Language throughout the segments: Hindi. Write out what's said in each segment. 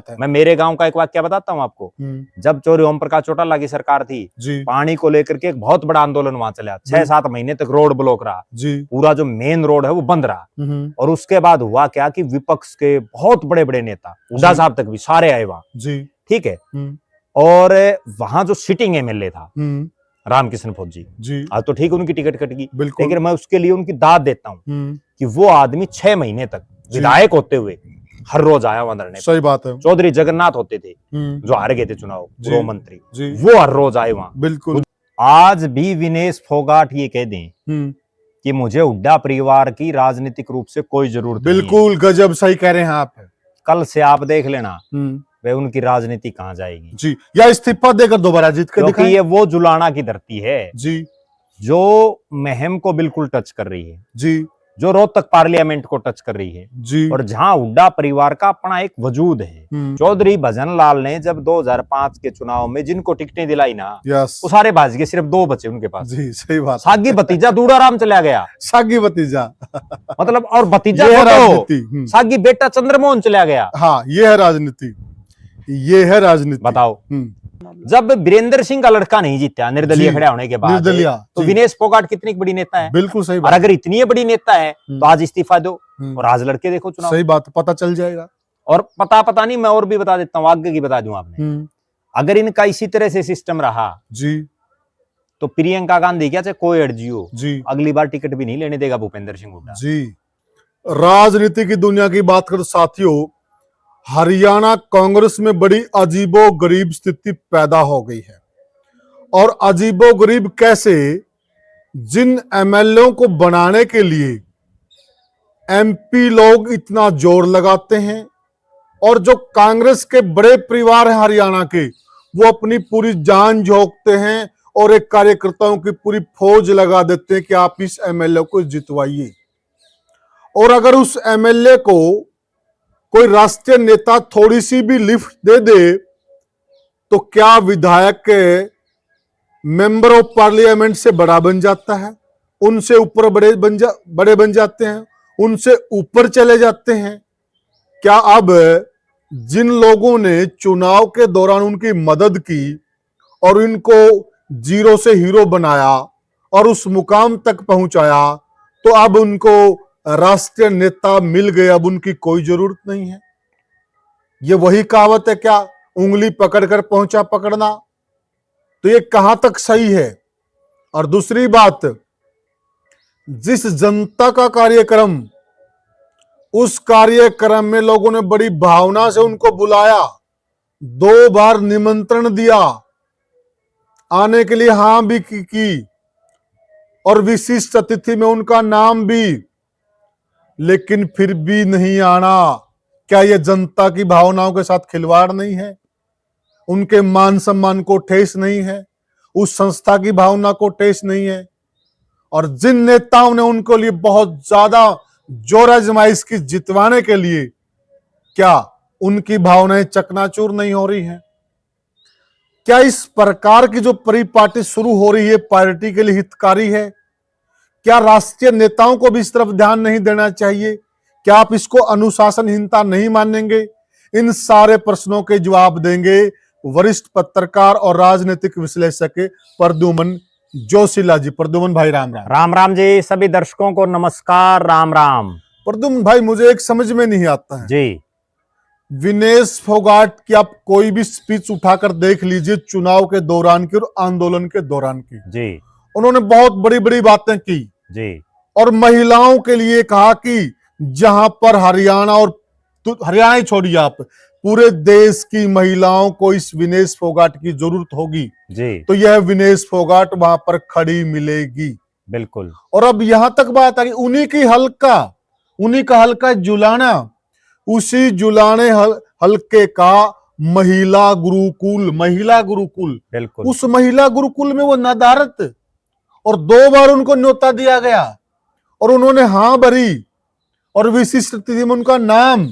बात है। मैं मेरे गांव का एक वाक्य बताता हूँ आपको। जब चौधरी ओम प्रकाश चौटाला की सरकार थी, पानी को लेकर के एक बहुत बड़ा आंदोलन वहां चला, 6-7 महीने तक रोड ब्लॉक रहा, पूरा जो मेन रोड है वो बंद रहा। और उसके बाद हुआ क्या कि विपक्ष के बहुत बड़े बड़े नेता, हुड्डा साहब तक भी सारे आए वहां, ठीक है। और वहां जो सिटिंग एमएलए था रामकिशन फौजी, आज तो ठीक उनकी टिकट कट गई, लेकिन मैं उसके लिए उनकी दाद देता हूँ कि वो आदमी 6 महीने तक विधायक होते हुए हर रोज आया वहां धरने। सही बात है। चौधरी जगन्नाथ होते थे जो हार गए थे चुनाव, गृह मंत्री, वो हर रोज आए वहां। बिल्कुल। आज भी विनेश फोगाट ये कह दें कि मुझे हुड्डा परिवार की राजनीतिक रूप से कोई जरूरत नहीं है। बिल्कुल गजब सही कह रहे हैं आप। कल से आप देख लेना वे उनकी राजनीति कहां जाएगी जी, या इस्तीफा देकर दोबारा जीत कर क्योंकि ये वो जुलाना की धरती है जी, जो महम को बिल्कुल टच कर रही है जी, जो रोहतक पार्लियामेंट को टच कर रही है जी, और जहां हुड्डा परिवार का अपना एक वजूद है। चौधरी भजन लाल ने जब 2005 के चुनाव में जिनको टिकटें दिलाई ना, वो सारे भाज गए, सिर्फ 2 बचे उनके पास। जी, सही बात। सागी भतीजा दूराराम चला गया, सागी भतीजा मतलब, और भतीजा तो सागी बेटा चंद्रमोहन चला गया। हाँ, ये है राजनीति, ये है राजनीति। बताओ, जब वीरेंद्र सिंह का लड़का नहीं जीता निर्दलीय खड़ा होने के बाद, तो विनेश फोगाट कितनी बड़ी नेता है। बिल्कुल सही बात। और अगर इतनी बड़ी नेता है तो आज इस्तीफा दो और आज लड़के देखो चुनाव। सही बात, पता चल जाएगा। और पता नहीं, मैं और भी बता देता हूँ, आगे की बता दूं आपने। अगर इनका इसी तरह से सिस्टम रहा जी, तो प्रियंका गांधी क्या चाहे कोई एडजीओ जी, अगली बार टिकट भी नहीं लेने देगा भूपेंद्र सिंह हुड्डा जी। राजनीति की दुनिया की बात करो साथियों, हरियाणा कांग्रेस में बड़ी अजीबो गरीब स्थिति पैदा हो गई है। और अजीबो गरीब कैसे? जिन एमएलए को बनाने के लिए एमपी लोग इतना जोर लगाते हैं और जो कांग्रेस के बड़े परिवार हैं हरियाणा के, वो अपनी पूरी जान झोंकते हैं और एक कार्यकर्ताओं की पूरी फौज लगा देते हैं कि आप इस एमएलए को जितवाइए। और अगर उस एमएलए को कोई राष्ट्रीय नेता थोड़ी सी भी लिफ्ट दे दे तो क्या विधायक के मेंबर ऑफ पार्लियामेंट से बड़ा बन जाता है, उनसे ऊपर बड़े बन जाते हैं, उनसे ऊपर चले जाते हैं। क्या अब जिन लोगों ने चुनाव के दौरान उनकी मदद की और इनको जीरो से हीरो बनाया और उस मुकाम तक पहुंचाया, तो अब उनको राष्ट्रीय नेता मिल गए, अब उनकी कोई जरूरत नहीं है? ये वही कहावत है क्या, उंगली पकड़कर पहुंचा पकड़ना? तो ये कहां तक सही है? और दूसरी बात, जिस जनता का कार्यक्रम, उस कार्यक्रम में लोगों ने बड़ी भावना से उनको बुलाया, 2 बार निमंत्रण दिया, आने के लिए हां भी की और विशिष्ट अतिथि में उनका नाम भी, लेकिन फिर भी नहीं आना। क्या यह जनता की भावनाओं के साथ खिलवाड़ नहीं है? उनके मान सम्मान को ठेस नहीं है? उस संस्था की भावना को ठेस नहीं है? और जिन नेताओं ने उनको लिए बहुत ज्यादा जोर आजमाइश की जितवाने के लिए, क्या उनकी भावनाएं चकनाचूर नहीं हो रही हैं? क्या इस प्रकार की जो परिपाटी शुरू हो रही है पार्टी के लिए हितकारी है? क्या राष्ट्रीय नेताओं को भी इस तरफ ध्यान नहीं देना चाहिए? क्या आप इसको अनुशासनहीनता नहीं मानेंगे? इन सारे प्रश्नों के जवाब देंगे वरिष्ठ पत्रकार और राजनीतिक विश्लेषक प्रद्युमन जोशीला जी। प्रद्युमन भाई राम राम। राम राम जी, सभी दर्शकों को नमस्कार, राम राम। प्रद्युमन भाई, मुझे एक समझ में नहीं आता है जी, विनेश फोगाट की आप कोई भी स्पीच उठाकर देख लीजिए, चुनाव के दौरान की और आंदोलन के दौरान की जी, उन्होंने बहुत बड़ी बड़ी बातें की जी, और महिलाओं के लिए कहा कि जहां पर हरियाणा और हरियाणा ही छोड़िए आप, पूरे देश की महिलाओं को इस विनेश फोगाट की जरूरत होगी जी, तो यह विनेश फोगाट वहां पर खड़ी मिलेगी। बिल्कुल। और अब यहां तक बात आ गई उन्हीं का हल्का जुलाना, उसी जुलाने हल्के का महिला गुरुकुल, बिल्कुल। उस महिला गुरुकुल में वो नदारत, और 2 बार उनको न्योता दिया गया और उन्होंने हां भरी और विशिष्ट अतिथि में उनका नाम,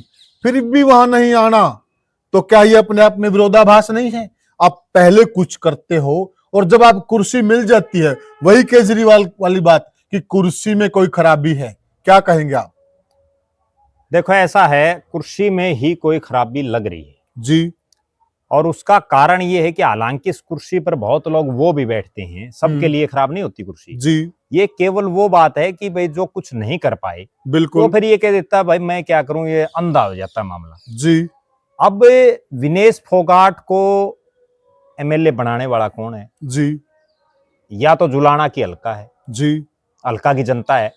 फिर भी वहां नहीं आना। तो क्या ये अपने आप में विरोधाभास नहीं है? आप पहले कुछ करते हो और जब आप कुर्सी मिल जाती है, वही केजरीवाल वाली बात कि कुर्सी में कोई खराबी है। क्या कहेंगे आप? देखो, ऐसा है, कुर्सी में ही कोई खराबी लग रही है, जी। और उसका कारण ये है कि हालांकि इस कुर्सी पर बहुत लोग वो भी बैठते हैं, सबके लिए खराब नहीं होती कुर्सी। जी। ये केवल वो बात है कि भाई जो कुछ नहीं कर पाए वो बिल्कुल। फिर ये कह देता है भाई मैं क्या करूं, ये अंधा हो जाता है मामला। जी। अब विनेश फोगाट को एमएलए बनाने वाला कौन है? जी। या तो जुलाना की हल्का है, जी। हल्का की जनता है,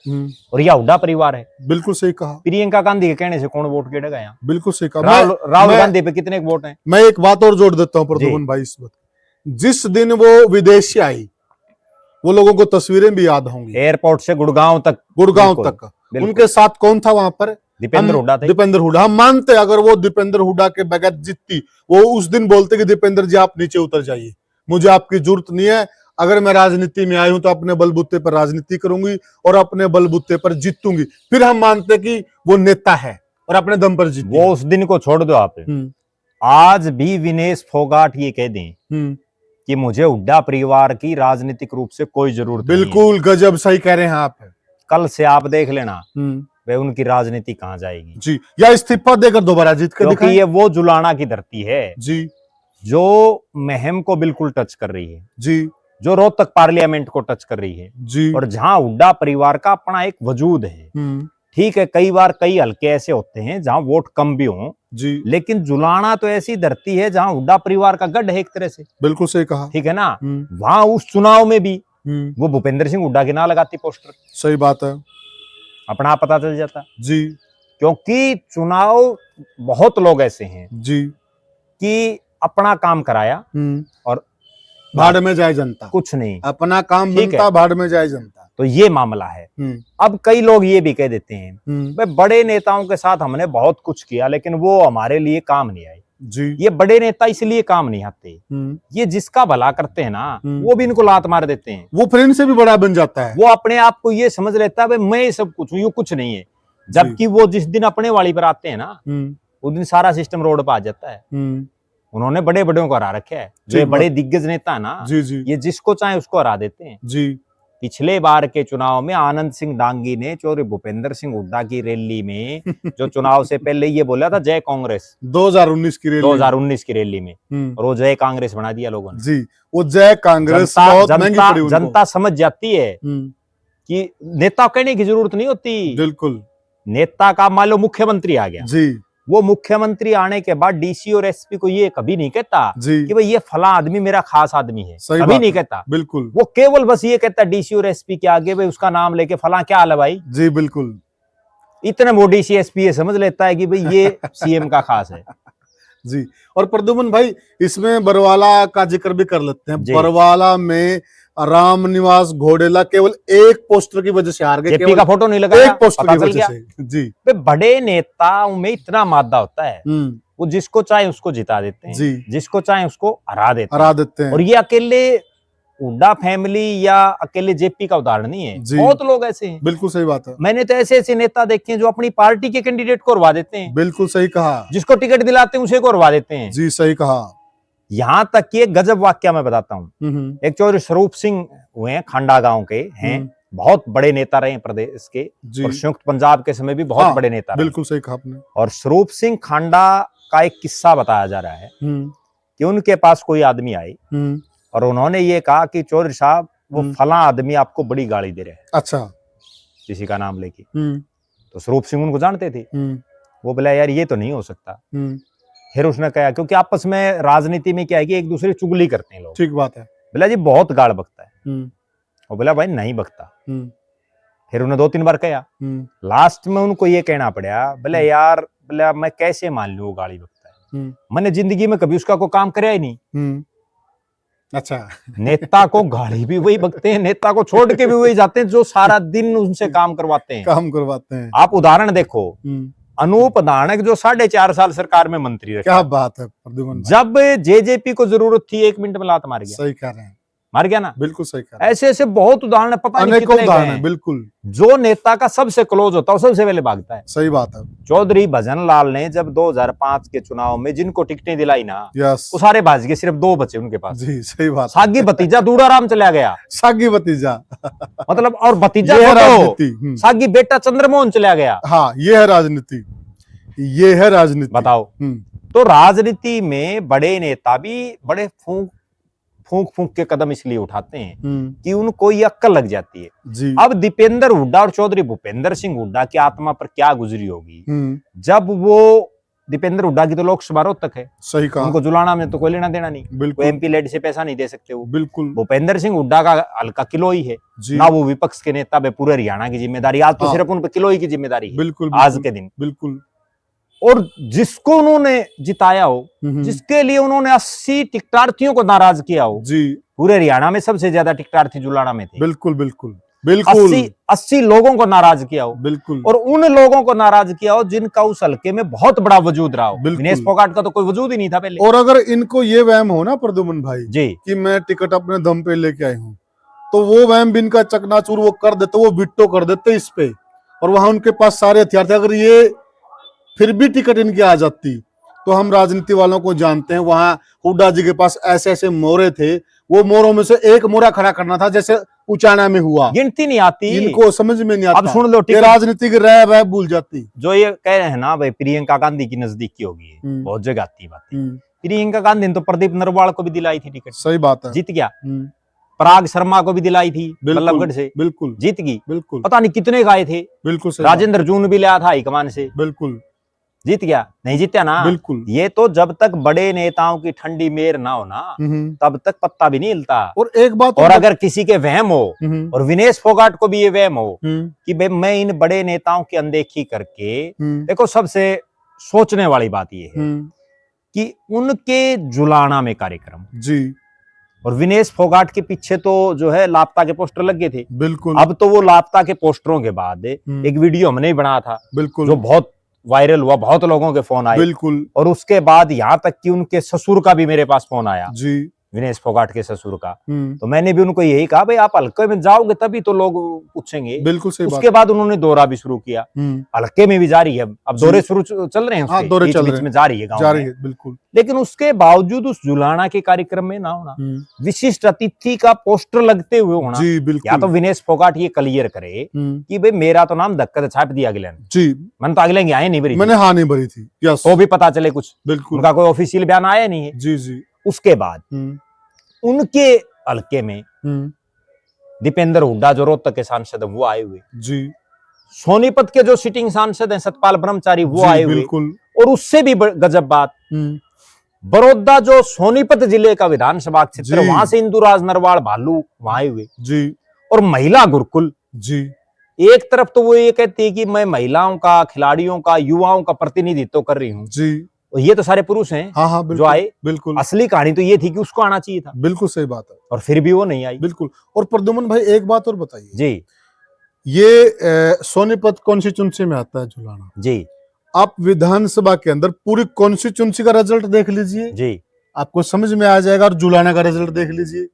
और या हुड्डा परिवार है। बिल्कुल सही कहा। प्रियंका गांधी के कहने से कौन वोट गिरेगा यहाँ? बिल्कुल सही कहा। राहुल गांधी पे कितने वोट हैं? मैं एक बात और जोड़ देता हूँ प्रद्युमन भाई इस वक्त। जिस दिन वो विदेश से आई, वो लोगों को तस्वीरें भी याद होंगी, एयरपोर्ट से गुड़गांव तक। उनके साथ कौन था वहां पर? दीपेंद्र हुड्डा थे। दीपेंद्र हुड्डा। हम मानते अगर वो दीपेंद्र हुड्डा के बगैर जीतती, वो उस दिन बोलते कि दीपेंद्र जी आप नीचे उतर जाइए, मुझे आपकी जरूरत नहीं है, अगर मैं राजनीति में आई हूं तो अपने बलबूते पर राजनीति करूंगी और अपने बलबूते पर जीतूंगी। फिर हम मानते कि वो नेता है और अपने दम पर जीती। वो उस दिन को छोड़ दो आप, आज भी विनेश फोगाट ये कह दें कि मुझे हुड्डा परिवार की राजनीतिक रूप से कोई जरूरत नहीं है। बिल्कुल गजब सही कह रहे हैं आप। कल से आप देख लेना वे उनकी राजनीति कहां जाएगी जी, या इस्तीफा देकर दोबारा जीत कर क्योंकि ये वो जुलाना की धरती है जी, जो महम को बिल्कुल टच कर रही है जी, जो रोहतक पार्लियामेंट को टच कर रही है जी, और जहां हुड्डा परिवार का अपना एक वजूद है। ठीक है, कई बार कई हल्के ऐसे होते हैं जहां वोट कम भी हों जी, लेकिन जुलाना तो ऐसी धरती है जहां हुड्डा परिवार का गढ़ है एक तरह से। बिल्कुल सही कहा। ठीक है ना, वहां उस चुनाव में भी वो भूपेंद्र सिंह हुड्डा के ना लगाती पोस्टर। सही बात है, अपना पता चल जाता जी, क्योंकि चुनाव बहुत लोग ऐसे हैं जी कि अपना काम कराया और भाड़ में जाए जनता, कुछ नहीं, अपना काम बनता भाड़ में जाए जनता। तो ये मामला है। अब कई लोग ये भी कह देते हैं भाई बड़े नेताओं के साथ हमने बहुत कुछ किया लेकिन वो हमारे लिए काम नहीं आए जी। ये बड़े नेता इसलिए काम नहीं आते, ये जिसका भला करते हैं ना वो भी इनको लात मार देते हैं, वो फ्रेंड से भी बड़ा बन जाता है, वो अपने आप को ये समझ लेता है भाई मैं सब कुछ हूं, ये कुछ नहीं है। जबकि वो जिस दिन अपने वाली पर आते हैं ना उस दिन सारा सिस्टम रोड पर आ जाता है। उन्होंने बड़े बड़ों को हरा रखा है, जो बड़े दिग्गज नेता है ना जी, जी, ये जिसको चाहे उसको हरा देते हैं जी। पिछले बार के चुनाव में आनंद सिंह डांगी ने चौधरी भूपेंद्र सिंह हुड्डा की रैली में जो चुनाव से पहले ये बोला था जय कांग्रेस 2019 की रैली में और वो जय कांग्रेस बना दिया लोगों ने जी। वो जय कांग्रेस बहुत महंगी पड़ी उनको। जनता समझ जाती है कि नेता कहने की जरूरत नहीं होती। बिल्कुल, नेता का मान लो मुख्यमंत्री आ गया जी, वो मुख्यमंत्री आने के बाद डीसी और एसपी को ये कभी नहीं कहता कि भाई ये फला आदमी मेरा खास आदमी है, कभी नहीं कहता। बिल्कुल, वो केवल बस ये कहता डीसी और एसपी के आगे भाई उसका नाम लेके फला क्या हाल है भाई जी, बिल्कुल, इतने वो डीसी एसपी ये समझ लेता है कि भाई ये सीएम का खास है जी। और प्रद्युमन भाई इसमें बरवाला का जिक्र भी कर लेते हैं। बरवाला में राम निवास घोडेला केवल एक पोस्टर की वजह से हार गए, जेपी का फोटो नहीं लगाया, एक पोस्टर की वजह से। जी, बड़े नेताओं में इतना मादा होता है वो जिसको चाहे उसको जिता देते हैं जी, जिसको चाहे उसको हरा देते हैं। और ये अकेले हुड्डा फैमिली या अकेले जेपी का उदाहरण नहीं है, बहुत लोग ऐसे हैं। बिल्कुल सही बात है। मैंने तो ऐसे ऐसे नेता देखे हैं जो अपनी पार्टी के कैंडिडेट को हरवा देते हैं। बिल्कुल सही कहा। जिसको टिकट दिलाते हैं उसे को हरवा देते हैं। जी, सही कहा। यहां तक कि एक गजब वाक्य मैं बताता हूँ। एक चौधरी स्वरूप सिंह हुए हैं, खांडा गांव के हैं, बहुत बड़े नेता रहे प्रदेश के और संयुक्त पंजाब के समय भी बहुत बड़े नेता रहे। बिल्कुल सही कहा आपने। और स्वरूप सिंह खांडा का एक किस्सा बताया जा रहा है कि उनके पास कोई आदमी आए और उन्होंने ये कहा कि चौधरी साहब वो फला आदमी आपको बड़ी गाली दे रहे हैं। अच्छा, किसी का नाम लेके। तो स्वरूप सिंह उनको जानते थे। वो बोला यार ये तो नहीं हो सकता। फिर उसने कहा क्योंकि आपस में राजनीति में क्या है कि एक दूसरे की चुगली करते हैं लोग। ठीक बात है। बोला जी बहुत गाल बकता है। वो बोला भाई नहीं बकता। फिर उन्हें 2-3 बार कहा। लास्ट में उनको ये कहना पड़ा बोले यार बोला मैं कैसे मान लूं वो गाली बकता है, मैंने जिंदगी में कभी उसका कोई काम कराया ही नहीं। अच्छा, नेता को गाली भी वही बकते हैं, नेता को छोड़ के भी वही जाते हैं जो सारा दिन उनसे काम करवाते हैं। आप उदाहरण देखो अनूप धानक जो 4.5 साल सरकार में मंत्री रहे। क्या बात है प्रद्युमन, जब जेजेपी को जरूरत थी 1 मिनट में लात मार गया। सही कह रहे हैं, मार गया ना। बिल्कुल सही कह रहे हैं। ऐसे ऐसे बहुत उदाहरण पता नहीं कितने हैं। बिल्कुल, जो नेता का सबसे क्लोज होता है सबसे पहले भागता है। सही बात है। चौधरी भजन लाल ने जब 2005 के चुनाव में जिनको टिकटें दिलाई ना वो सारे भाग गए, सिर्फ 2 बचे उनके पास। जी, सही बात। सागी भतीजा दूड़ाराम चला गया। सागी भतीजा मतलब और भतीजा सागी बेटा चंद्रमोहन चला गया। हाँ, ये है राजनीति, ये है राजनीति। बताओ तो राजनीति में बड़े नेता भी बड़े फूंक फूंक के कदम इसलिए उठाते हैं कि उनको ये अक्ल लग जाती है जी। अब दीपेंद्र हुड्डा और चौधरी भूपेंद्र सिंह हुड्डा की आत्मा पर क्या गुजरी होगी जब वो दीपेंद्र हुड्डा की तो लोकसभा रोहतक है, सही कहा, उनको जुलाना में तो कोई लेना देना नहीं, बिल्कुल एमपी लेड से पैसा नहीं दे सकते वो। बिल्कुल भूपेंद्र सिंह हुड्डा का हल्का किलोई है जी, ना, वो विपक्ष के नेता पे पूरे हरियाणा की जिम्मेदारी, आज तो हाँ। सिर्फ उन पे किलोई की जिम्मेदारी है बिल्कुल आज के दिन। बिल्कुल और जिसको उन्होंने जिताया हो, जिसके लिए उन्होंने 80 टिकटार्थियों को नाराज किया हो, जी, पूरे हरियाणा में सबसे ज्यादा टिकटार्थी जुलाना में थे, बिल्कुल बिल्कुल बिल्कुल 80 लोगों को नाराज किया हो, बिल्कुल, और उन लोगों को नाराज किया हो जिनका उस हल्के में बहुत बड़ा वजूद रहा हो। विनेश फोगाट का तो कोई वजूद ही नहीं था पहले। और अगर इनको ये वहम हो ना प्रद्युमन भाई जी कि मैं टिकट अपने दम पे लेके आई हूँ, तो वो वहम भी इनका चकनाचूर वो कर देते, वो विट्टो कर देते इस पे, और वहां उनके पास सारे हथियार थे। अगर ये फिर भी टिकट इनकी आ जाती तो हम राजनीति वालों को जानते हैं, वहां हुड्डा जी के पास ऐसे ऐसे मोरे थे, वो मोरों में से एक मोरा खड़ा करना था, जैसे उचाना में हुआ। गिनती नहीं आती, इनको समझ में नहीं आता। अब सुन लो, राजनीति की रह वह भूल जाती। जो ये कह रहे हैं ना भाई प्रियंका गांधी की नजदीकी होगी, बहुत जगह आती है बातें। प्रियंका गांधी ने तो प्रदीप नरवाल को भी दिलाई थी टिकट, सही बात है, जीत गया। पराग शर्मा को भी दिलाई थी बल्लभगढ़ से, बिल्कुल जीत गई। बिल्कुल, पता नहीं कितने गाए थे, बिल्कुल राजेंद्र जून भी लिया था हाईकमान से, बिल्कुल जीत गया। नहीं जीत्या ना, बिल्कुल। ये तो जब तक बड़े नेताओं की ठंडी मेर ना हो ना, तब तक पत्ता भी नहीं हिलता। और एक बात और अगर किसी के वहम हो, और विनेश फोगाट को भी ये वहम हो कि भाई मैं इन बड़े नेताओं की अनदेखी करके, देखो सबसे सोचने वाली बात ये है कि उनके जुलाना में कार्यक्रम जी, और विनेश फोगाट के पीछे तो जो है लापता के पोस्टर लग गए थे, बिल्कुल। अब तो वो लापता के पोस्टरों के बाद एक वीडियो हमने ही बनाया था, बिल्कुल, जो बहुत वायरल हुआ, बहुत लोगों के फोन आए, बिल्कुल। और उसके बाद यहाँ तक कि उनके ससुर का भी मेरे पास फोन आया जी, विनेश फोगाट के ससुर का। तो मैंने भी उनको यही कहा, भाई आप हल्के में जाओगे तभी तो लोग पूछेंगे। बिल्कुल सही उसके बाद उन्होंने दौरा भी शुरू किया, हल्के में भी जारी है, अब दौरे शुरू चल रहे हैं, हाँ, दौरे चल रहे में जारी है, जारी है, बिल्कुल। लेकिन उसके बावजूद उस जुलाना के कार्यक्रम में ना होना, विशिष्ट अतिथि का पोस्टर लगते हुए होना, जी, बिल्कुल। या तो विनेश फोगाट ये क्लियर करे कि भाई मेरा तो नाम धक्का छाप दिया अगले ने, जी, मैंने तो अगले आए नहीं भरी, मैंने हाँ नहीं भरी थी, यस, तो भी पता चले कुछ, बिल्कुल, उनका कोई ऑफिशियल बयान आया नहीं है। जी जी। उसके बाद उनके हल्के में दीपेंद्र हुड्डा जो रोहतक के सांसद है वो आए हुए, जी, सोनीपत के जो सिटिंग सांसद हैं सतपाल ब्रह्मचारी वो आए हुए, बिल्कुल। और उससे भी गजब बात, बड़ौदा जो सोनीपत जिले का विधानसभा क्षेत्र, वहां से इंदुराज नरवाल भालू वहां आए हुए, जी, और महिला गुरुकुल, जी, एक तरफ तो वो ये कहती है कि मैं महिलाओं का, खिलाड़ियों का, युवाओं का प्रतिनिधित्व कर रही हूँ, जी, और ये तो सारे पुरुष हैं, हाँ हाँ, जो आए, बिल्कुल। असली कहानी तो ये थी कि उसको आना चाहिए था, बिल्कुल सही बात है, और फिर भी वो नहीं आई, बिल्कुल। और प्रद्युमन भाई एक बात और बताइए जी, ये सोनीपत कॉन्स्टिट्यूंसी में आता है जुलाना, जी, आप विधानसभा के अंदर पूरी कॉन्स्टिट्यूंसी का रिजल्ट देख लीजिए जी, आपको समझ में आ जाएगा, और जुलाना का रिजल्ट देख लीजिए,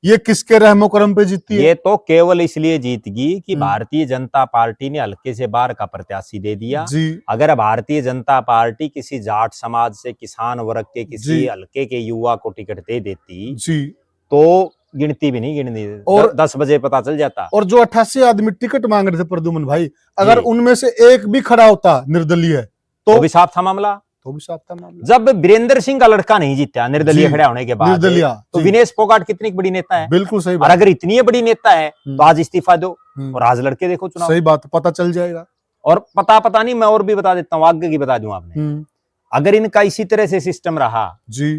ये किसके रहमो करम पे जीती है। ये तो केवल इसलिए जीत गई कि भारतीय जनता पार्टी ने हल्के से बाहर का प्रत्याशी दे दिया जी। अगर भारतीय जनता पार्टी किसी जाट समाज से, किसान वर्ग के किसी हल्के के युवा को टिकट दे देती जी, तो गिनती भी नहीं गिनती, और 10 बजे पता चल जाता। और जो 88 आदमी टिकट मांग रहे थे प्रद्युमन भाई, अगर उनमें से एक भी खड़ा होता निर्दलीय तो भी साफ था मामला, तो भी साफ था मामला। जब वीरेंद्र सिंह का लड़का नहीं जीता निर्दलीय खड़ा होने के बाद, तो विनेश फोगाट कितनी बड़ी नेता है, बिल्कुल सही बात। और अगर इतनी बड़ी नेता है तो आज इस्तीफा दो और आज लड़के देखो चुनाव, सही बात, पता चल जाएगा। और पता नहीं, मैं और भी बता देता हूँ, आगे की बता दूं आपने, अगर इनका इसी तरह से सिस्टम रहा जी,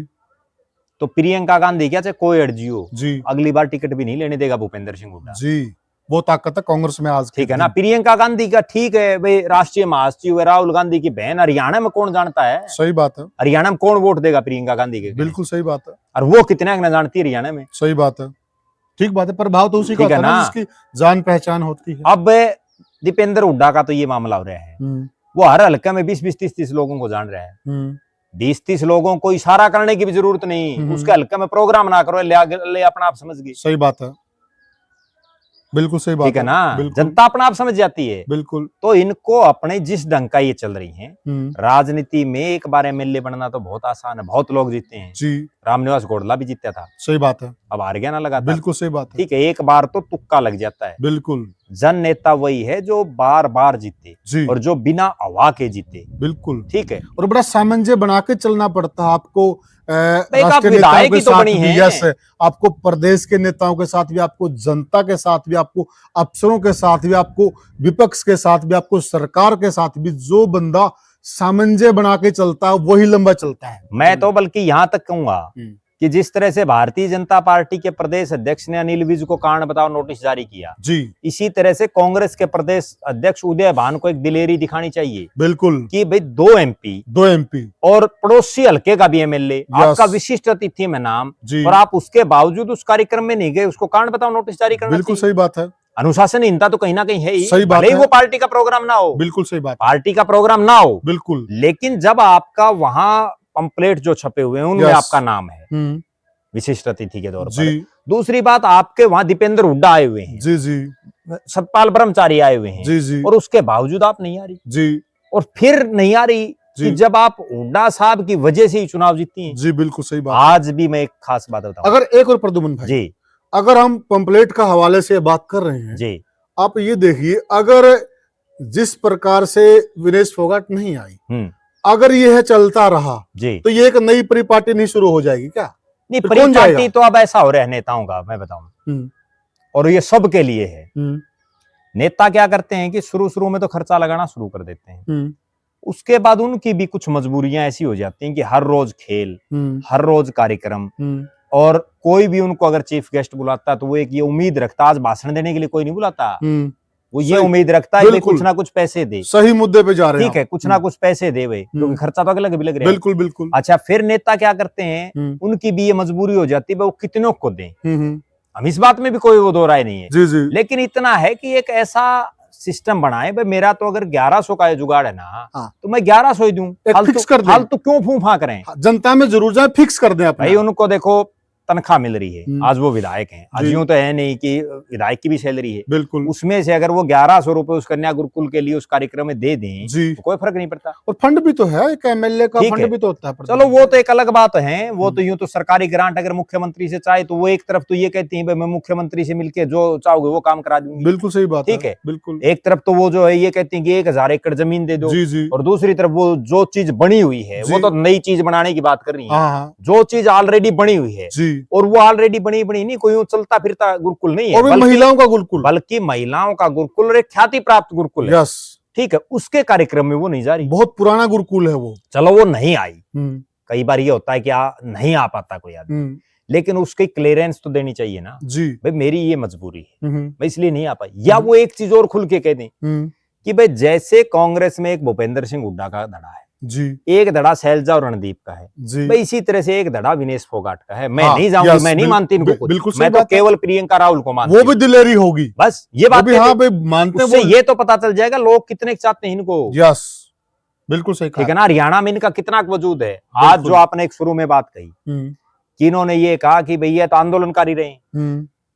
तो प्रियंका गांधी क्या चाहे कोई अर्जियो जी, अगली बार टिकट भी नहीं लेने देगा भूपेंद्र सिंह हुड्डा जी, वो ताकत है कांग्रेस में आज, ठीक है ना। प्रियंका गांधी का ठीक है भाई, राष्ट्रीय महासचिव है, राहुल गांधी की बहन, हरियाणा में कौन जानता है, सही बात है, हरियाणा में कौन वोट देगा प्रियंका गांधी के, बिल्कुल सही बात है, और वो कितना ना जानती है हरियाणा में, सही बात है, ठीक बात है, प्रभाव तो उसी का होता है ना जिसकी जान पहचान होती है। अब दीपेंद्र हुड्डा का तो ये मामला हो रहा है, वो हर हल्का में 20-20, 30-30 लोगों को जान रहा है, 20-30 लोगों को इशारा करने की भी जरूरत नहीं, उसके हल्का में प्रोग्राम ना करो, ले अपना आप समझ गई, सही बात है, बिल्कुल सही बात, ठीक है ना, जनता अपना आप समझ जाती है, बिल्कुल। तो इनको अपने जिस ढंग का ये चल रही है राजनीति में, एक बार एमएलए बनना तो बहुत आसान है, बहुत लोग जीते हैं जी, रामनिवास गोडला भी जीता था, सही बात है, अब हार गया ना लगातार। बिल्कुल सही बात है, ठीक है, एक बार तो तुक्का लग जाता है। बिल्कुल जन नेता वही है जो बार बार जीते जी, और जो बिना हवा के जीते। बिल्कुल ठीक है, और बड़ा सामंजस्य बना के चलना पड़ता है आपको, आप राष्ट्रीय नेताओं विधायक के ही तो साथ बनी भी, हैं। यस, आपको प्रदेश के नेताओं के साथ भी, आपको जनता के साथ भी, आपको अफसरों के साथ भी, आपको विपक्ष के साथ भी, आपको सरकार के साथ भी। जो बंदा सामंजस्य बना के चलता है वही लंबा चलता है। मैं तो बल्कि यहां तक कहूंगा कि जिस तरह से भारतीय जनता पार्टी के प्रदेश अध्यक्ष ने अनिल विज को कारण बताओ नोटिस जारी किया जी, इसी तरह से कांग्रेस के प्रदेश अध्यक्ष उदय भान को एक दिलेरी दिखानी चाहिए बिल्कुल, कि भाई 2 एमपी और पड़ोसी हल्के का भी एमएलए आपका विशिष्ट अतिथि में नाम, जी, और आप उसके बावजूद उस कार्यक्रम में नहीं गए, उसको कारण बताओ नोटिस जारी करना बिल्कुल चाहिए। सही बात है, अनुशासनहीनता तो कहीं ना कहीं है ही, सही बात भले ही है। वो पार्टी का प्रोग्राम ना हो, बिल्कुल सही बात, पार्टी का प्रोग्राम ना हो, बिल्कुल, लेकिन जब आपका वहां पंपलेट जो छपे हुए हैं उनमें यस, आपका नाम है विशिष्ट अतिथि के तौर पर। जी, दूसरी बात, आपके वहां दीपेंद्र हुड्डा आए हुए हैं, जी, जी, सतपाल ब्रह्मचारी आए हुए हैं, जी, जी, और उसके बावजूद आप नहीं आ रही, जी, और फिर नहीं आ रही जी, कि जब आप हुड्डा साहब की वजह से ही चुनाव जीती हैं। जी, बिल्कुल सही बात। आज भी मैं एक खास बात बताऊं, अगर एक और प्रद्युमन भाई, जी अगर हम पंपलेट का हवाले से बात कर रहे हैं, जी, आप ये देखिए, अगर जिस प्रकार से विनेश फोगाट नहीं आई, अगर यह चलता रहा जी, तो ये एक नई परिपाटी नहीं शुरू हो जाएगी क्या? नहीं फिर कौन परिपाटी जाएगा? तो अब ऐसा हो रहा है नेताओं का, मैं बताऊं, और ये सबके लिए है। नेता क्या करते हैं कि शुरू में तो खर्चा लगाना शुरू कर देते हैं, उसके बाद उनकी भी कुछ मजबूरियां ऐसी हो जाती हैं कि हर रोज खेल, हर रोज कार्यक्रम, और कोई भी उनको अगर चीफ गेस्ट बुलाता तो वो एक ये उम्मीद रखता, आज भाषण देने के लिए कोई नहीं बुलाता, वो ये उम्मीद रखता है कि कुछ ना कुछ पैसे दे, सही मुद्दे पे जा रहे हैं, ठीक है, कुछ ना कुछ पैसे दे वे, क्योंकि खर्चा तो अलग भी लग रहा है। बिल्कुल बिल्कुल। अच्छा, फिर नेता क्या करते हैं, उनकी भी ये मजबूरी हो जाती है वो कितनों को दें, हम इस बात में भी कोई वो दो राय नहीं है, जी जी, लेकिन इतना है कि एक ऐसा सिस्टम बनाए, भाई मेरा तो अगर 1100 का जुगाड़ है ना, तो मैं 1100 ही दूं, फिक्स कर दें, फालतू क्यों फूफा करें, जनता में जरूर जाए, फिक्स कर दें अपना। भाई उनको देखो तनख्वाह मिल रही है, आज वो विधायक हैं, आज यूं तो है नहीं कि विधायक की भी सैलरी है, बिल्कुल, उसमें से अगर वो 1100 रुपए उस कन्या गुरुकुल के लिए उस कार्यक्रम में दे दें तो कोई फर्क नहीं पड़ता, और फंड भी तो है, एक एमएलए का फंड भी तो होता है। चलो वो तो एक अलग बात है, वो तो यूं तो सरकारी ग्रांट अगर मुख्यमंत्री से चाहे तो वो एक तरफ तो ये कहती है मैं मुख्यमंत्री से मिलके जो चाहोगे वो काम करा दूंगी, बिल्कुल सही बात, ठीक है, बिल्कुल। एक तरफ तो वो जो है ये कहती है कि 1000 एकड़ जमीन दे दो, जी जी, और दूसरी तरफ वो जो चीज बनी हुई है वो तो नई चीज बनाने की बात कर रही है, जो चीज ऑलरेडी बनी हुई है, और वो ऑलरेडी बनी नहीं कोई चलता फिरता गुरुकुल नहीं है, और महिलाओं का गुरुकुल, बल्कि महिलाओं का गुरुकुल और एक ख्याति प्राप्त गुरुकुल है, यस, ठीक है, उसके कार्यक्रम में वो नहीं जा रही, बहुत पुराना गुरुकुल है वो, चलो वो नहीं आई, कई बार ये होता है कि नहीं आ पाता कोई आदमी, लेकिन उसकी क्लियरेंस तो देनी चाहिए ना, जी भाई मेरी ये मजबूरी है, मैं इसलिए नहीं आ पाई, या वो एक चीज और खुल के कह दें कि भाई जैसे कांग्रेस में एक भूपेंद्र सिंह हुड्डा का धड़ा है जी, एक धड़ा शैलजा और रणदीप का है जी, भाई इसी तरह से एक धड़ा विनेश फोगाट का है, मैं नहीं जाऊंगी, मैं नहीं मानती इनको कुछ, मैं तो केवल प्रियंका राहुल को मानती हूँ, वो भी दिलेरी होगी, बस ये बात भी, हाँ भाई मानते हैं, ये तो पता चल जाएगा लोग कितने चाहते हैं इनको, यस बिल्कुल सही, ठीक है ना, हरियाणा में इनका कितना वजूद है, आज जो आपने एक शुरू में बात कही कि इन्होंने ये कहा कि भैया तो आंदोलनकारी रहे,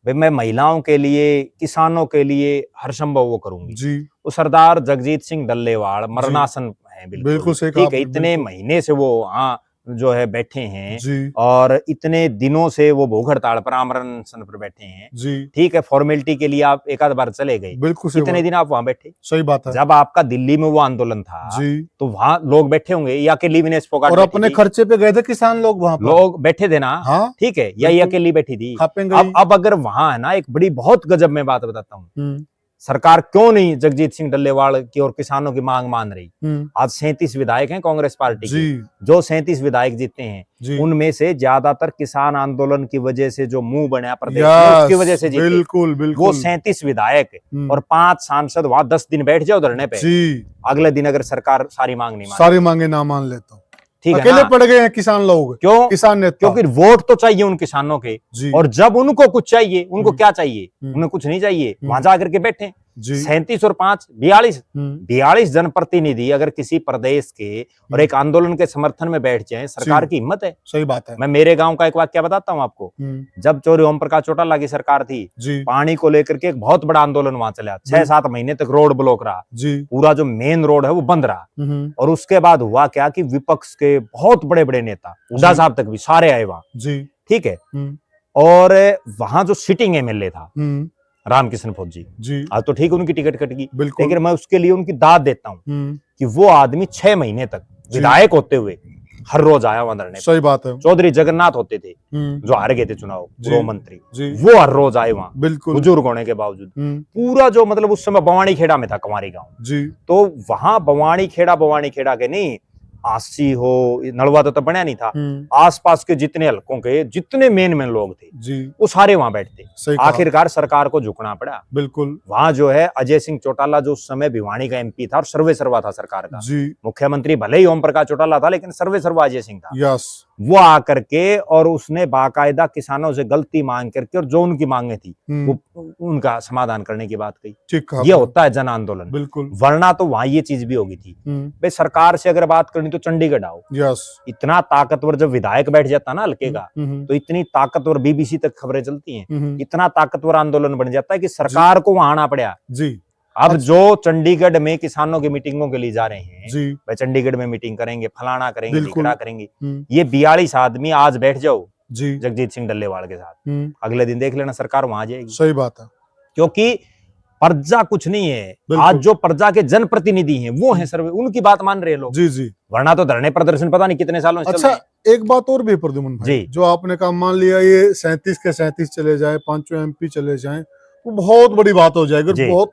भाई मैं महिलाओं के लिए, किसानों के लिए हर संभव वो करूंगी जी, वो सरदार जगजीत सिंह डल्लेवाड़ मरणासन है, बिल्कुल ठीक है, इतने महीने से वो हाँ जो है बैठे हैं जी, और इतने दिनों से वो भूख हड़ताल पर आमरण अनशन पर बैठे हैं जी, ठीक है, फॉर्मेलिटी के लिए आप एक आध बार चले गए, बिल्कुल कितने दिन आप वहां बैठे, सही बात है, जब आपका दिल्ली में वो आंदोलन था जी, तो वहां लोग बैठे होंगे, या अकेली विनेश फोगाट और अपने खर्चे पे गए थे किसान लोग, वहां लोग बैठे थे ना, हाँ? ठीक है, या ये अकेली बैठी थी, अब अगर वहां है ना, एक बड़ी बहुत गजब में बात बताता हूँ, सरकार क्यों नहीं जगजीत सिंह डल्लेवाड़ की और किसानों की मांग मान रही, आज 37 विधायक हैं कांग्रेस पार्टी के, जो 37 विधायक जीते हैं उनमें से ज्यादातर किसान आंदोलन की वजह से जो मुंह बना प्रदेश में उसकी वजह से जीते, बिल्कुल बिल्कुल, वो 37 विधायक और 5 सांसद वहां 10 दिन बैठ जाओ धरने पे, अगले दिन अगर सरकार सारी मांग नहीं, सारी मांगे ना मान ले तो ठीक है, अकेले पड़ गए हैं किसान लोग, क्यों, किसान नेता, क्योंकि वोट तो चाहिए उन किसानों के, और जब उनको कुछ चाहिए, उनको क्या चाहिए, उन्हें कुछ नहीं चाहिए, वहां जाकर के बैठे, जी 37 और 5 42 हम्म 42 जनप्रतिनिधि अगर किसी प्रदेश के और एक आंदोलन के समर्थन में बैठ जाएं, सरकार जी। की हिम्मत है। सही बात है। मैं मेरे गांव का एक वाक्य बताता हूं आपको। जब चौधरी ओम प्रकाश चौटाला की सरकार थी, जी पानी को लेकर के एक बहुत बड़ा आंदोलन वहां चला, 6-7 महीने तक रोड ब्लॉक रहा, जी पूरा जो मेन रोड है वो बंद रहा। और उसके बाद हुआ क्या कि विपक्ष के बहुत बड़े बड़े नेता, हुड्डा साहब तक भी सारे आए वहां, जी ठीक है। और वहां जो सिटिंग एमएलए था रामकिशन फौजी जी आज तो ठीक उनकी टिकट कट गई, बिल्कुल। लेकिन मैं उसके लिए उनकी दाद देता हूं कि वो आदमी 6 महीने तक विधायक होते हुए हर रोज आया वहां धरने। सही बात है। चौधरी जगन्नाथ होते थे जो हार गए थे चुनाव, गृह मंत्री, जी वो हर रोज आए वहां, बिल्कुल। बुजुर्ग होने के बावजूद। पूरा जो मतलब उस समय बवानी खेड़ा में था कुमारी गांव जी तो वहां बवानी खेड़ा के नहीं, आसी हो नलवा तो बनया नहीं था, आसपास के जितने हलकों के जितने मेन लोग थे जी वो सारे वहां बैठते। सही कहा। आखिरकार सरकार को झुकना पड़ा। बिल्कुल। वहां जो है अजय सिंह चौटाला जो उस समय भिवानी का एमपी था और सर्वे सर्वा था सरकार का, जी मुख्यमंत्री भले ही ओम प्रकाश चौटाला था लेकिन सर्वे सर्वा अजय सिंह था। यस। वो आकर के और उसने बाकायदा किसानों से गलती मांग करके और जो उनकी मांगे थी वो उनका समाधान करने की बात कही। ठीक कहा। ये होता है जन आंदोलन। बिल्कुल। वरना तो वहां ये चीज भी होगी थी भाई, सरकार से अगर बात करनी तो चंडीगढ़ आओ। यस। इतना ताकतवर जब विधायक बैठ जाता ना हल्के का, तो इतनी ताकतवर बीबीसी तक खबरें चलती हैं, इतना ताकतवर आंदोलन बन जाता है कि सरकार को वहां आना पड़ा। जी अब जो चंडीगढ़ में किसानों की मीटिंगों के लिए जा रहे हैं, जी भाई चंडीगढ़ में मीटिंग करेंगे, फलाना करेंगे, बिल्कुल। ढिकड़ा करेंगे, ये 42 आदमी आज बैठ जाओ जी जगजीत सिंह डल्लेवाल के साथ, अगले दिन देख लेना सरकार वहां आ जाएगी। सही बात है। क्योंकि प्रजा कुछ नहीं है, बिल्कुल। आज जो प्रजा के जनप्रतिनिधि हैं वो हैं सर्वे, उनकी बात मान रहे हैं लोग। जी जी। वरना तो धरने प्रदर्शन पता नहीं कितने सालों से चल अच्छा, रहे हैं। एक बात और भी है प्रद्युम्न भाई, जी। जो आपने कहा मान लिया ये 37 के 37 चले जाए, 5 एमपी चले जाएं, वो बहुत बड़ी बात हो जाएगी और जी। बहुत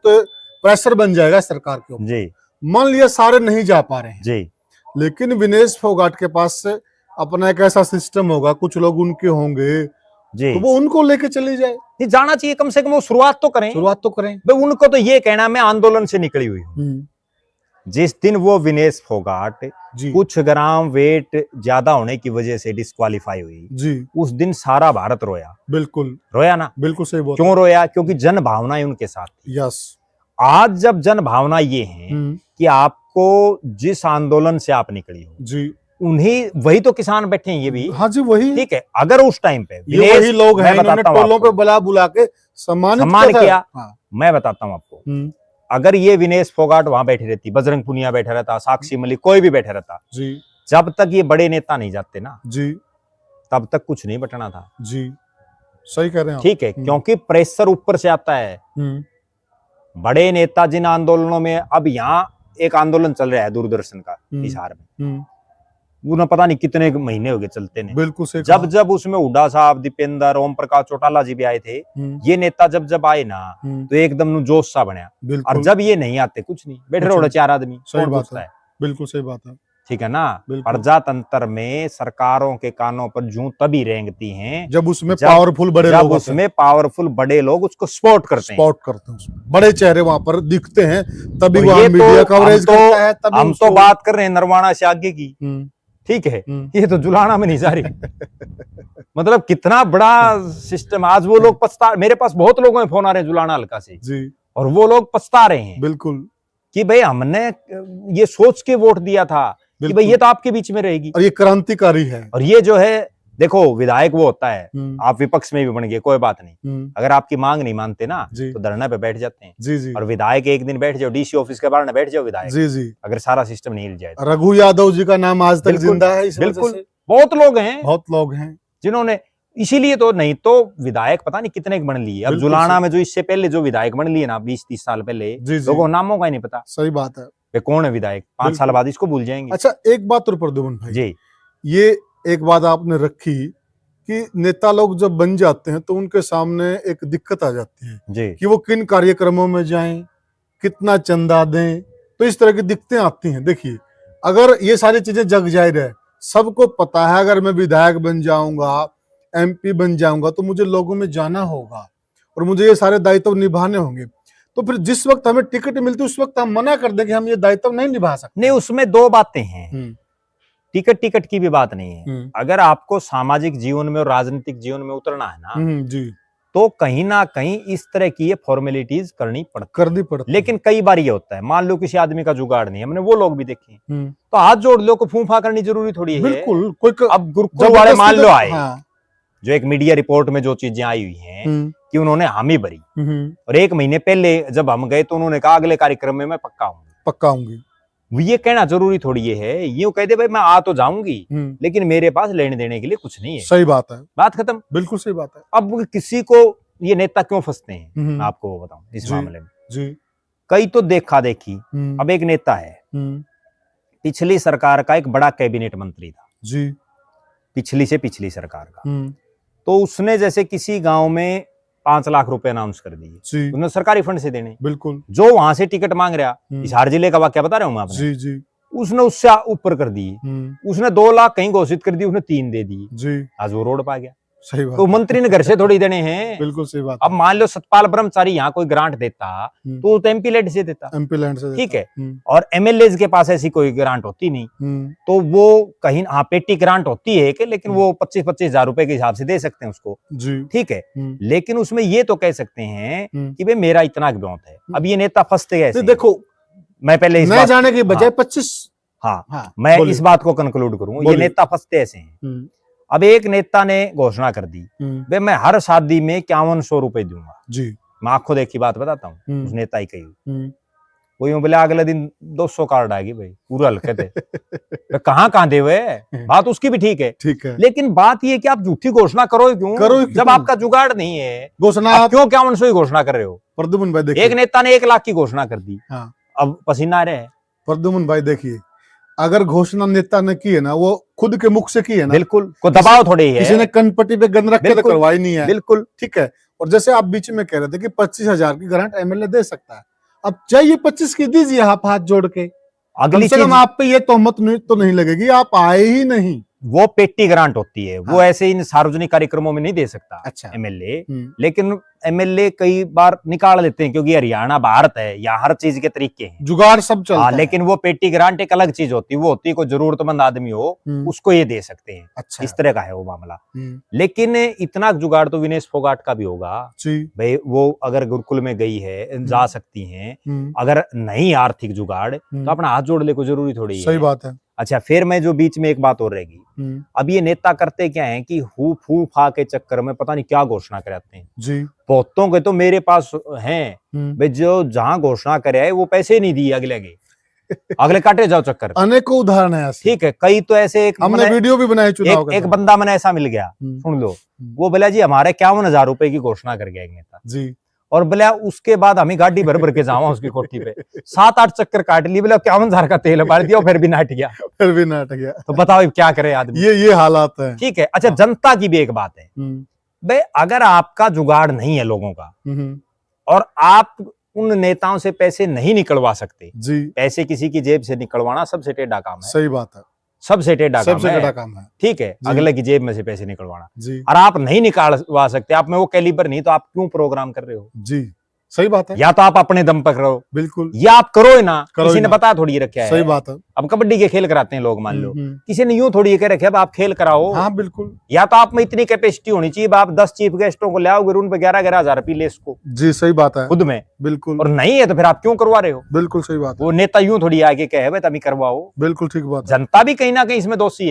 प्रेशर बन जाएगा सरकार के ऊपर। जी मान लिया सारे नहीं जा पा रहे हैं, जी लेकिन विनेश फोगाट के पास से अपना एक ऐसा सिस्टम होगा, कुछ लोग उनके होंगे, जी, तो वो उनको लेके चली जाए। नहीं जाना चाहिए, कम से कम वो शुरुआत तो करें। शुरुआत तो करें। भाई उनको तो ये कहना मैं आंदोलन से निकली हुई हूँ। जिस दिन वो विनेश फोगाट जी कुछ ग्राम वेट ज्यादा होने की वजह से डिस्क्वालीफाई हुई जी उस दिन सारा भारत रोया। बिल्कुल रोया ना? बिल्कुल सही बात। क्यों रोया? क्योंकि जन भावनाएं उनके साथ थी। यस। आज जब जन भावना ये है कि आपको जिस आंदोलन से आप निकली हो जी उन्हीं, वही तो किसान बैठे हैं ये भी। हाँ जी वही। ठीक है, अगर उस टाइम पे ये वही लोग हैं, इन्होंने टोलों पे बुला बुला के सम्मान किया। हाँ। मैं बताता हूं आपको, अगर ये विनेश फोगाट वहां बैठी रहती, बजरंग पुनिया बैठा रहता, साक्षी मलिक कोई भी बैठा रहता जी, जब तक ये बड़े नेता नहीं जाते ना जी तब तक कुछ नहीं बटना था। जी सही कह रहे हैं। ठीक है, क्योंकि प्रेशर ऊपर से आता है। बड़े नेता जिन आंदोलनों में, अब यहाँ एक आंदोलन चल रहा है दूरदर्शन का हिसार में, उन्हें पता नहीं कितने महीने हो गए चलते ने। बिल्कुल सही। जब जब उसमें हुड्डा साहब, दीपेंद्र, ओम प्रकाश चौटाला जी भी आए थे, ये नेता जब जब आए ना तो एकदम जोश सा बना। और जब ये नहीं आते कुछ नहीं, बैठे रहो 4 आदमी। सही बात है, बिल्कुल सही बात है। ठीक है ना? प्रजातंत्र में सरकारों के कानों पर जूं तभी रेंगती हैं जब उसमें पावरफुल बड़े लोग, उसमें पावरफुल बड़े लोग उसको सपोर्ट करते हैं, बड़े चेहरे वहां पर दिखते हैं, तभी वहां मीडिया कवरेज करता है। तभी हम तो बात कर रहे हैं नरवाना से आगे की, ठीक है, ये तो जुलाना में नहीं जा रही। मतलब कितना बड़ा सिस्टम। आज वो लोग पछता, मेरे पास बहुत लोगों के फोन आ रहे हैं जुलाना हल्का से जी, और वो लोग पछता रहे हैं बिल्कुल कि भाई हमने ये सोच के वोट दिया था कि भाई ये तो आपके बीच में रहेगी और ये क्रांतिकारी है। और ये जो है देखो, विधायक वो होता है, आप विपक्ष में भी बन गए कोई बात नहीं, अगर आपकी मांग नहीं मानते ना तो धरना पे बैठ जाते हैं। जी जी। और विधायक एक दिन बैठ जाओ, डीसी ऑफिस के बाहर ना बैठ जाओ विधायक। जी जी। अगर सारा सिस्टम नहीं हिल जाए। रघु यादव जी का नाम आज तक जिंदा है। बिल्कुल, बहुत लोग हैं जिन्होंने, इसीलिए तो, नहीं तो विधायक पता नहीं कितने बन लिए। अब जुलाना में जो इससे पहले जो विधायक बन लिए ना 20-30 साल पहले, लोगों नामों का ही नहीं पता। सही बात है। वे कौन है विधायक, 5 साल बाद इसको भूल जाएंगे। अच्छा, एक बात और प्रद्युम्न भाई जी, ये एक बात आपने रखी कि नेता लोग जब बन जाते हैं तो उनके सामने एक दिक्कत आ जाती है जी, कि वो किन कार्यक्रमों में जाएं, कितना चंदा दें, तो इस तरह की दिक्कतें आती हैं। देखिए, अगर ये सारी चीजें जग जाहिर है, सबको पता है अगर मैं विधायक बन जाऊंगा, एमपी बन जाऊंगा तो मुझे लोगों में जाना होगा और मुझे ये सारे दायित्व निभाने होंगे, तो फिर जिस वक्त हमें टिकट मिलती है उस वक्त हम मना कर दें कि हम ये दायित्व नहीं निभा सकते। नहीं, उसमें 2 बातें हैं। टिकट की भी बात नहीं है। अगर आपको सामाजिक जीवन में और राजनीतिक जीवन में उतरना है ना जी, तो कहीं ना कहीं इस तरह की ये फॉर्मेलिटीज करनी पड़ती। लेकिन कई बार ये होता है, मान लो किसी आदमी का जुगाड़ नहीं है, हमने वो लोग भी देखे, तो हाथ जोड़ लो, को फूफा करनी जरूरी थोड़ी है। बिल्कुल। कोई अब गुरुकुल वाले मान लो आए, जो एक मीडिया रिपोर्ट में जो चीजें आई हुई हैं कि उन्होंने हामी भरी, और 1 महीने पहले जब हम गए तो उन्होंने कहा अगले कार्यक्रम में मैं पक्का आऊंगी। ये कहना जरूरी थोड़ी ये है, यूं कह दे भाई मैं आ तो जाऊंगी, लेकिन मेरे पास लेने देने के लिए कुछ नहीं है। सही बात है, बात खत्म। बिल्कुल सही बात है। अब किसी को ये नेता क्यों फंसते हैं, मैं आपको बताऊं इस मामले में जी। कई तो देखा देखी। अब एक नेता है, पिछली सरकार का एक बड़ा कैबिनेट मंत्री था जी, पिछली से पिछली सरकार का, तो उसने जैसे किसी गांव में 5 लाख रुपए अनाउंस कर दिए, उसने सरकारी फंड से देने। बिल्कुल। जो वहां से टिकट मांग रहा, हिसार जिले का वाक्य बता रहा हूं मैं आपने, जी जी, उसने उससे ऊपर कर दी, उसने 2 लाख कहीं घोषित कर दी, उसने 3 दे दी जी। आज वो रोड पा गया। सही बात। तो मंत्री ने घर से थोड़ी देने हैं। बिल्कुल सही बात। अब मान लो सतपाल ब्रह्मचारी यहाँ कोई ग्रांट देता तो एमपी लैंड से देता, ठीक है, और एमएलए के पास ऐसी कोई ग्रांट होती नहीं, तो वो कहीं हाँ पेटी ग्रांट होती है कि, लेकिन वो 25-25 हजार रुपए के हिसाब से दे सकते हैं उसको, ठीक है। लेकिन उसमें ये तो कह सकते हैं कि भाई मेरा इतना अमाउंट है। अब ये नेता फंसते हैं। देखो मैं पहले नहीं जाने की बजाय 25, हाँ मैं इस बात को कंक्लूड करूं, ये नेता फंसते ऐसे हैं। अब एक नेता ने घोषणा कर दी भाई मैं हर शादी में 5100 रुपए दूंगा जी, मैं आंखों देखी बात बताता हूँ, उस नेता ही कही, वो यूं बोले अगले दिन 200 कार्ड आएगी भाई, पूरा हल्के थे। कहाँ दे हुए, बात उसकी भी ठीक है, लेकिन बात ये कि आप झूठी घोषणा करो क्यों जब आपका जुगाड़ नहीं है घोषणा, क्यों 5100 ही घोषणा कर रहे हो। प्रद्युमन भाई देखिए, एक नेता ने 1 लाख की घोषणा कर दी, अब पसीना आ रहे हैं। प्रद्युमन भाई देखिए, अगर घोषणा नेता ने की है ना, वो खुद के मुख से की है ना, बिल्कुल, को दबाव थोड़ी है, किसी ने कनपट्टी पे गन रख के तो करवाई नहीं है, बिल्कुल ठीक है। और जैसे आप बीच में कह रहे थे कि 25,000 की ग्रांट एमएलए दे सकता है, अब चाहिए 25 की दीजिए आप हाथ जोड़ के, अगली चीज आप पे ये तोहमत तो नहीं लगेगी आप आए ही नहीं। वो पेटी ग्रांट होती है, वो ऐसे इन सार्वजनिक कार्यक्रमों में नहीं दे सकता अच्छा एमएलए, लेकिन एमएलए कई बार निकाल लेते हैं क्योंकि हरियाणा भारत है, यहाँ हर चीज के तरीके हैं, जुगाड़ सब चलता है। लेकिन वो पेटी ग्रांट एक अलग चीज होती है, वो होती है कोई जरूरतमंद आदमी हो उसको ये दे सकते हैं। अच्छा। इस तरह का है वो मामला। लेकिन इतना जुगाड़ तो विनेश फोगाट का भी होगा भाई, वो अगर गुरुकुल में गई है जा सकती है, अगर नहीं आर्थिक जुगाड़ तो अपना हाथ जोड़ ले, कोई जरूरी थोड़ी है। सही बात है। अच्छा, फिर मैं जो बीच में एक बात और रहेगी, अब ये नेता करते क्या है कि हु फू फा के चक्कर में पता नहीं क्या घोषणा कराते हैं जी। बहुतों के तो मेरे पास हैं भाई, जो जहां घोषणा करे वो पैसे नहीं दिए, अगले काटे जाओ चक्कर, अनेकों उदाहरण है, ठीक है। कई तो ऐसे हमने वीडियो भी बनाए चुनाव एक बंदा मैंने ऐसा मिल गया, सुन लो, वो बोला जी हमारे 51,000 रुपए की घोषणा कर गया एक नेता जी, और बोला उसके बाद हमें गाड़ी भर भर के जावा उसकी कोठी पे 7-8 चक्कर काट लिए, बोला 51,000 का तेल बाल दिया, फिर भी नाट गया। तो बताओ क्या करे आदमी, ये हालात है, ठीक है। अच्छा, जनता की भी एक बात है भाई, अगर आपका जुगाड़ नहीं है लोगों का और आप उन नेताओं से पैसे नहीं निकलवा सकते जी, पैसे किसी की जेब से निकलवाना सबसे टेढ़ा काम है। सही बात है, सबसे टेढ़ा काम है, ठीक है, अगले की जेब में से पैसे निकलवाना जी, और आप नहीं निकालवा सकते, आप में वो कैलिबर नहीं, तो आप क्यों प्रोग्राम कर रहे हो जी। सही बात है, या तो आप अपने दम पर करो, बिल्कुल, या आप करो ही ना, किसी ने बताया थोड़ी रखा है। सही बात है। अब कबड्डी के खेल कराते हैं लोग, मान लो किसी ने यूं थोड़ी कह रखे, अब आप खेल कराओ, हाँ बिल्कुल, या तो आप में इतनी कैपेसिटी होनी चाहिए, आप 10 चीफ गेस्टों को ले आओगे, उन पे 11-11 हजार रुपये ले इसको जी। सही बात है, खुद में, बिल्कुल, और नहीं है तो फिर आप क्यों करवा रहे हो, बिल्कुल सही बात है। वो नेता यूं थोड़ी आगे कहे भाई तभी करवाओ, बिल्कुल ठीक बात। जनता भी कहीं ना कहीं इसमें दोषी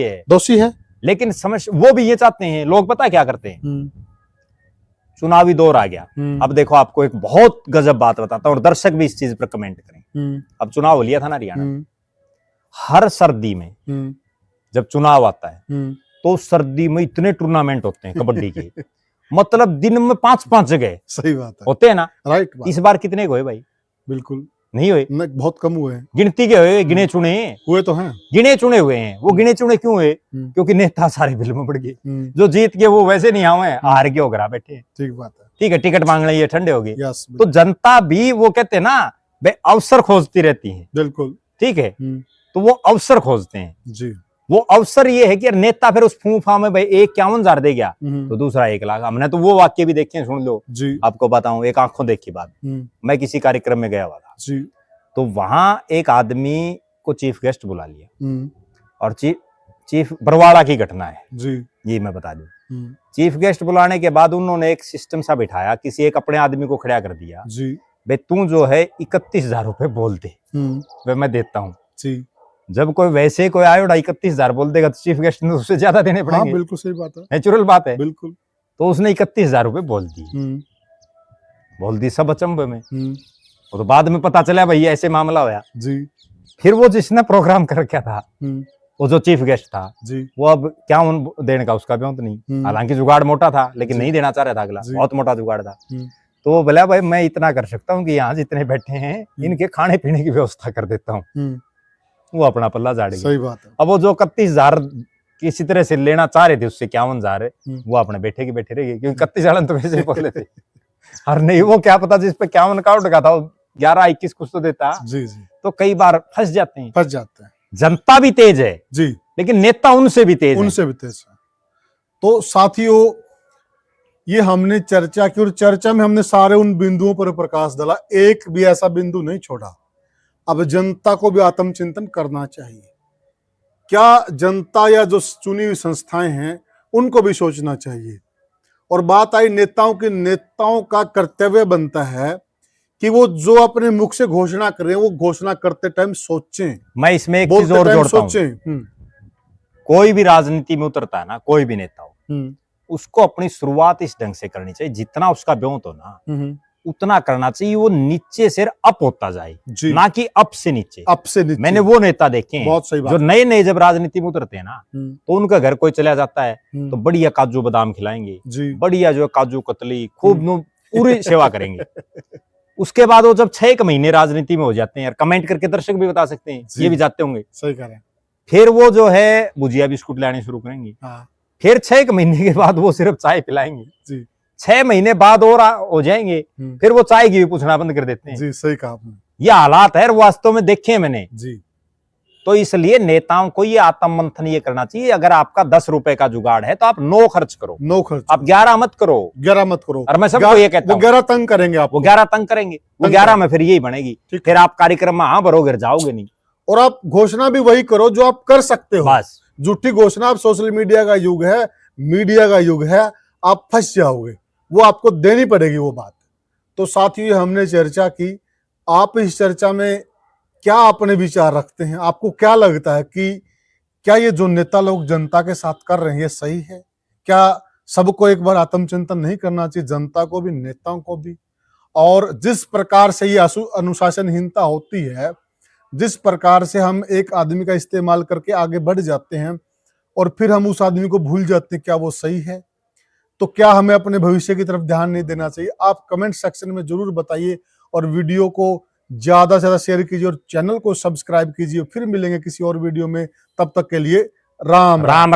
है, लेकिन समझ वो भी ये चाहते हैं, लोग पता क्या करते हैं, चुनावी दौर आ गया, अब देखो आपको एक बहुत गजब बात बताता हूं और दर्शक भी इस चीज पर कमेंट करें। अब चुनाव लिया था ना हरियाणा, हर सर्दी में जब चुनाव आता है तो सर्दी में इतने टूर्नामेंट होते हैं कबड्डी के, मतलब दिन में 5-5 जगह, सही बात है, होते हैं ना, राइट। इस बार कितने हुए भाई, बिल्कुल नहीं हुए, बहुत कम हुए हैं, गिनती के हुए, गिने चुने हुए तो हैं, गिने चुने हुए हैं। वो गिने चुने क्यों हुए, क्योंकि नेता सारे बिल में पड़ गए, जो जीत के वो वैसे नहीं आए, हार के हो घर बैठे, ठीक बात है, ठीक है, टिकट मांग रही है, ठंडे हो गए। तो जनता भी वो कहते हैं ना भाई अवसर खोजती रहती है, बिल्कुल ठीक है, तो वो अवसर खोजते हैं जी। वो अवसर ये है कि नेता फिर उस फूफा में भाई 51,000 दे गया तो दूसरा 1 लाख। हमने तो वो वाक्य भी देखे, सुन लो जी, आपको बताऊं एक आंखों देखी बात। मैं किसी कार्यक्रम में गया हुआ था जी, तो वहां एक आदमी को चीफ गेस्ट बुला लिया, और चीफ बरवाड़ा की घटना है जी, ये मैं बता दूं, चीफ गेस्ट बुलाने के बाद उन्होंने एक सिस्टम सा बिठाया, किसी एक अपने आदमी को खड़ा कर दिया जी भाई तू जो है 31,000 रुपए बोल दे, वे मैं देता हूँ जी। जब कोई वैसे कोई आए 31,000 बोल देगा तो चीफ गेस्ट ने उससे ज्यादा देने पड़ेंगे। हाँ, बिल्कुल सही बात है, नेचुरल बात है। बिल्कुल। तो उसने 31,000 रुपए बोल दी सब अचंभे में। वो तो बाद में पता चला भाई ऐसे मामला होया जी। फिर वो जिसने प्रोग्राम कर रखा था वो जो चीफ गेस्ट था जी, वो अब क्या उन देने का उसका ब्योंत नहीं, हालांकि जुगाड़ मोटा था लेकिन नहीं देना चाह रहा था अगला, बहुत मोटा जुगाड़ था। तो वो बोला भाई मैं इतना कर सकता हूँ कि यहाँ जितने बैठे हैं इनके खाने पीने की व्यवस्था कर देता हूँ। वो अपना पल्ला झाड़ गया। सही बात है। अब वो जो 31,000 किसी तरह से लेना चाह रहे थे उससे 51,000 वो अपने बैठे के बैठे रह गए, क्योंकि 31,000 तो वैसे ही बोले थे। और नहीं वो क्या पता जिस पे 51 का आउट का था 11-21 कुछ तो देता। जी जी। तो कई बार फंस जाते हैं। जनता भी तेज है जी, लेकिन नेता उनसे भी तेज है। तो साथियों ये हमने चर्चा की और चर्चा में हमने सारे उन बिंदुओं पर प्रकाश डाला, एक भी ऐसा बिंदु नहीं छोड़ा। अब जनता को भी आत्मचिंतन करना चाहिए। क्या जनता या जो चुनी हुई संस्थाएं हैं उनको भी सोचना चाहिए। और बात आई नेताओं की, नेताओं का कर्तव्य बनता है कि वो जो अपने मुख से घोषणा कर रहे हैं वो घोषणा करते टाइम सोचें। मैं इसमें एक चीज और जोड़ता हूं, कोई भी राजनीति में उतरता है ना, कोई भी नेता हो, उसको अपनी शुरुआत इस ढंग से करनी चाहिए, जितना उसका ब्योंत हो ना उतना करना चाहिए, वो नीचे से अप होता जाए, ना कि अप से नीचे। मैंने वो नेता देखे हैं बहुत सही बात, जो नए नए जब राजनीति में उतरते हैं ना तो उनका घर कोई चला जाता है तो बढ़िया काजू बादाम खिलाएंगे, बढ़िया जो काजू कतली खूब पूरी सेवा करेंगे। उसके बाद वो जब 6 महीने राजनीति में हो जाते हैं, यार कमेंट करके दर्शक भी बता सकते हैं, ये भी जाते होंगे, सही कह रहे हैं, फिर वो जो है भुजिया बिस्कुट लाने शुरू करेंगे। फिर 6 महीने के बाद वो सिर्फ चाय पिलाएंगे। 6 महीने बाद और हो जाएंगे फिर वो चाय की भी पूछना बंद कर देते हैं। जी, सही कहा आपने। ये हालात है वास्तव में देखे मैंने जी। तो इसलिए नेताओं को ये आत्म मंथन ये करना चाहिए, अगर आपका 10 रुपए का जुगाड़ है तो आप 9 खर्च करो, 9 खर्च, आप 11 मत करो, 11 मत करो। और मैं सबको ये कहता हूं 11 तंग करेंगे आप, वो 11 तंग करेंगे, वो 11 में फिर यही बनेगी, फिर आप कार्यक्रम में भरोगे जाओगे नहीं। और आप घोषणा भी वही करो जो आप कर सकते हो, बस झूठी घोषणा, आप सोशल मीडिया का युग है, मीडिया का युग है, आप फंस जाओगे, वो आपको देनी पड़ेगी वो बात। तो साथियों हमने चर्चा की, आप इस चर्चा में क्या अपने विचार रखते हैं? आपको क्या लगता है कि क्या ये जो नेता लोग जनता के साथ कर रहे हैं ये सही है? क्या सबको एक बार आत्मचिंतन नहीं करना चाहिए, जनता को भी नेताओं को भी? और जिस प्रकार से ये अनुशासनहीनता होती है, जिस प्रकार से हम एक आदमी का इस्तेमाल करके आगे बढ़ जाते हैं और फिर हम उस आदमी को भूल जाते हैं, क्या वो सही है? तो क्या हमें अपने भविष्य की तरफ ध्यान नहीं देना चाहिए? आप कमेंट सेक्शन में जरूर बताइए और वीडियो को ज्यादा से ज्यादा शेयर कीजिए और चैनल को सब्सक्राइब कीजिए। फिर मिलेंगे किसी और वीडियो में, तब तक के लिए राम राम।